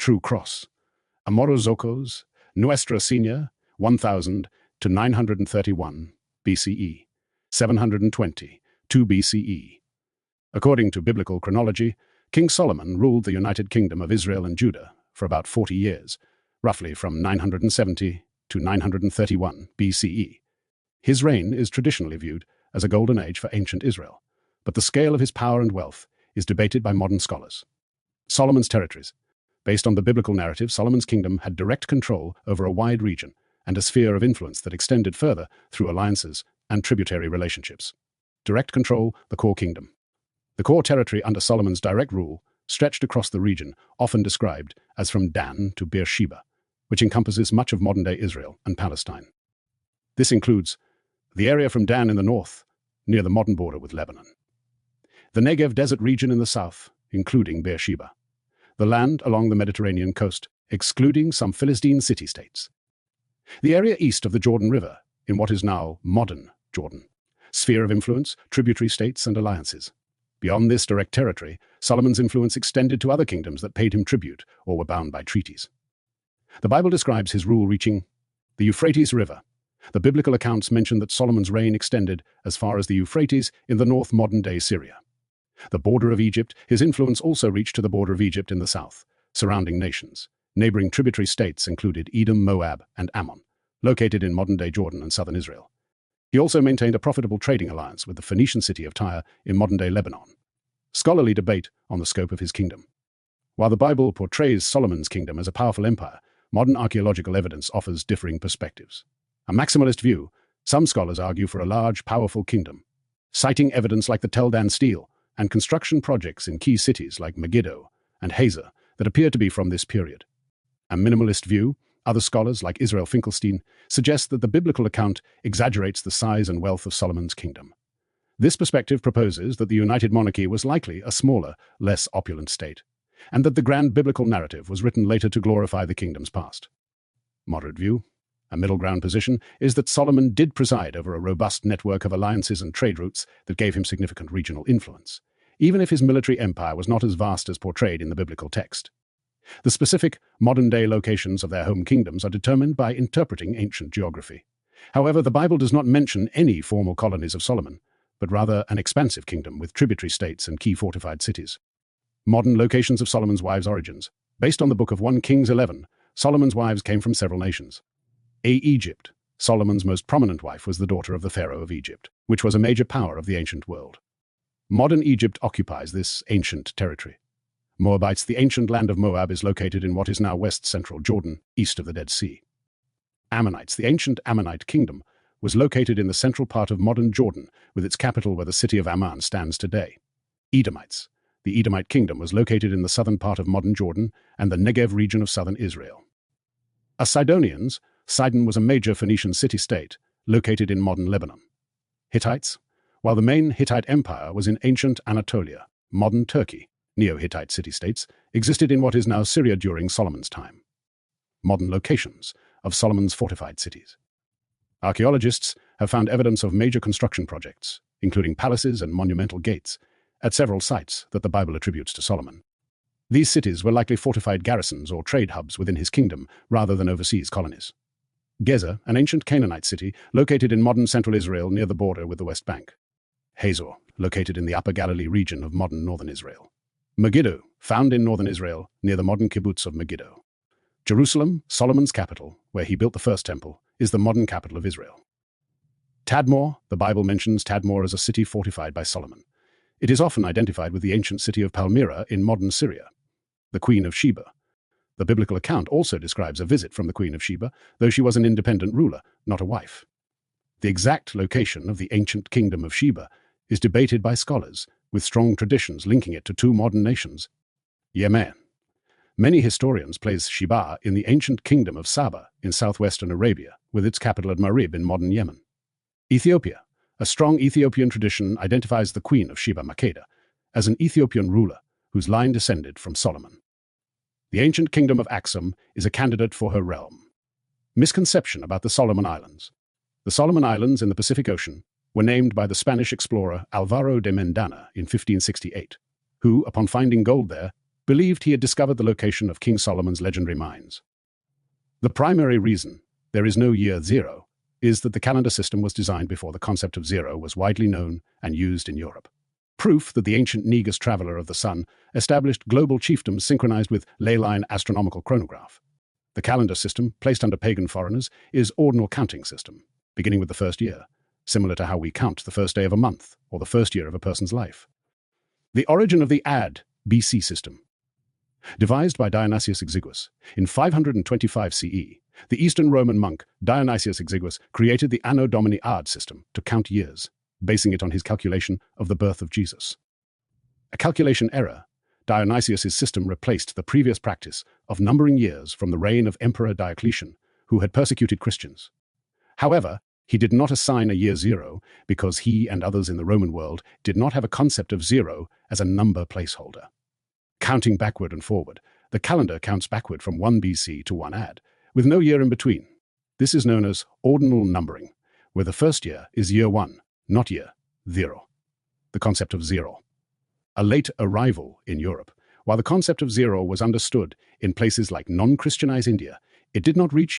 True Cross. Amorozocos, Nuestra Señora, 1000 to 931 BCE, 720, 2 BCE. According to biblical chronology, King Solomon ruled the United Kingdom of Israel and Judah for about 40 years, roughly from 970 to 931 BCE. His reign is traditionally viewed as a golden age for ancient Israel, but the scale of his power and wealth is debated by modern scholars. Solomon's territories. Based on the biblical narrative, Solomon's kingdom had direct control over a wide region and a sphere of influence that extended further through alliances and tributary relationships. Direct control, the core kingdom. The core territory under Solomon's direct rule stretched across the region, often described as from Dan to Beersheba, which encompasses much of modern-day Israel and Palestine. This includes the area from Dan in the north, near the modern border with Lebanon. The Negev desert region in the south, including Beersheba. The land along the Mediterranean coast, excluding some Philistine city-states. The area east of the Jordan River, in what is now modern Jordan. Sphere of influence, tributary states and alliances. Beyond this direct territory, Solomon's influence extended to other kingdoms that paid him tribute or were bound by treaties. The Bible describes his rule reaching the Euphrates River. The biblical accounts mention that Solomon's reign extended as far as the Euphrates in the north modern-day Syria. The border of Egypt, his influence also reached to the border of Egypt in the south, surrounding nations. Neighboring tributary states included Edom, Moab, and Ammon, located in modern-day Jordan and southern Israel. He also maintained a profitable trading alliance with the Phoenician city of Tyre in modern-day Lebanon. Scholarly debate on the scope of his kingdom. While the Bible portrays Solomon's kingdom as a powerful empire, modern archaeological evidence offers differing perspectives. A maximalist view, some scholars argue for a large, powerful kingdom, citing evidence like the Tel Dan stele and construction projects in key cities like Megiddo and Hazor that appear to be from this period. A minimalist view, other scholars like Israel Finkelstein, suggest that the biblical account exaggerates the size and wealth of Solomon's kingdom. This perspective proposes that the United Monarchy was likely a smaller, less opulent state, and that the grand biblical narrative was written later to glorify the kingdom's past. Moderate view. A middle ground position is that Solomon did preside over a robust network of alliances and trade routes that gave him significant regional influence, even if his military empire was not as vast as portrayed in the biblical text. The specific modern-day locations of their home kingdoms are determined by interpreting ancient geography. However, the Bible does not mention any formal colonies of Solomon, but rather an expansive kingdom with tributary states and key fortified cities. Modern locations of Solomon's wives' origins. Based on the book of 1 Kings 11, Solomon's wives came from several nations. Egypt. Solomon's most prominent wife was the daughter of the Pharaoh of Egypt, which was a major power of the ancient world. Modern Egypt occupies this ancient territory. Moabites. The ancient land of Moab is located in what is now west-central Jordan, east of the Dead Sea. Ammonites. The ancient Ammonite kingdom was located in the central part of modern Jordan, with its capital where the city of Amman stands today. Edomites. The Edomite kingdom was located in the southern part of modern Jordan and the Negev region of southern Israel. Sidonians. Sidon was a major Phoenician city-state located in modern Lebanon. Hittites. While the main Hittite empire was in ancient Anatolia, modern Turkey, Neo-Hittite city-states existed in what is now Syria during Solomon's time. Modern locations of Solomon's fortified cities. Archaeologists have found evidence of major construction projects, including palaces and monumental gates, at several sites that the Bible attributes to Solomon. These cities were likely fortified garrisons or trade hubs within his kingdom rather than overseas colonies. Gezer, an ancient Canaanite city located in modern central Israel near the border with the West Bank. Hazor, located in the Upper Galilee region of modern northern Israel. Megiddo, found in northern Israel near the modern kibbutz of Megiddo. Jerusalem, Solomon's capital, where he built the first temple, is the modern capital of Israel. Tadmor, the Bible mentions Tadmor as a city fortified by Solomon. It is often identified with the ancient city of Palmyra in modern Syria. The Queen of Sheba. The biblical account also describes a visit from the Queen of Sheba, though she was an independent ruler, not a wife. The exact location of the ancient kingdom of Sheba is debated by scholars, with strong traditions linking it to two modern nations. Yemen. Many historians place Sheba in the ancient kingdom of Saba in southwestern Arabia, with its capital at Marib in modern Yemen. Ethiopia. A strong Ethiopian tradition identifies the Queen of Sheba Makeda as an Ethiopian ruler whose line descended from Solomon. The ancient kingdom of Aksum is a candidate for her realm. Misconception about the Solomon Islands. The Solomon Islands in the Pacific Ocean were named by the Spanish explorer Alvaro de Mendana in 1568, who, upon finding gold there, believed he had discovered the location of King Solomon's legendary mines. The primary reason there is no year zero is that the calendar system was designed before the concept of zero was widely known and used in Europe. Proof that the ancient Negus traveler of the sun established global chiefdoms synchronized with ley-line astronomical chronograph. The calendar system, placed under pagan foreigners, is ordinal counting system, beginning with the first year, similar to how we count the first day of a month or the first year of a person's life. The origin of the AD BC system. Devised by Dionysius Exiguus in 525 CE, the Eastern Roman monk Dionysius Exiguus created the Anno Domini AD system to count years, basing it on his calculation of the birth of Jesus. A calculation error, Dionysius' system replaced the previous practice of numbering years from the reign of Emperor Diocletian, who had persecuted Christians. However, he did not assign a year zero because he and others in the Roman world did not have a concept of zero as a number placeholder. Counting backward and forward, the calendar counts backward from 1 BC to 1 AD, with no year in between. This is known as ordinal numbering, where the first year is year 1, not year 0. The concept of zero. A late arrival in Europe. While the concept of zero was understood in places like non-Christianized India, it did not reach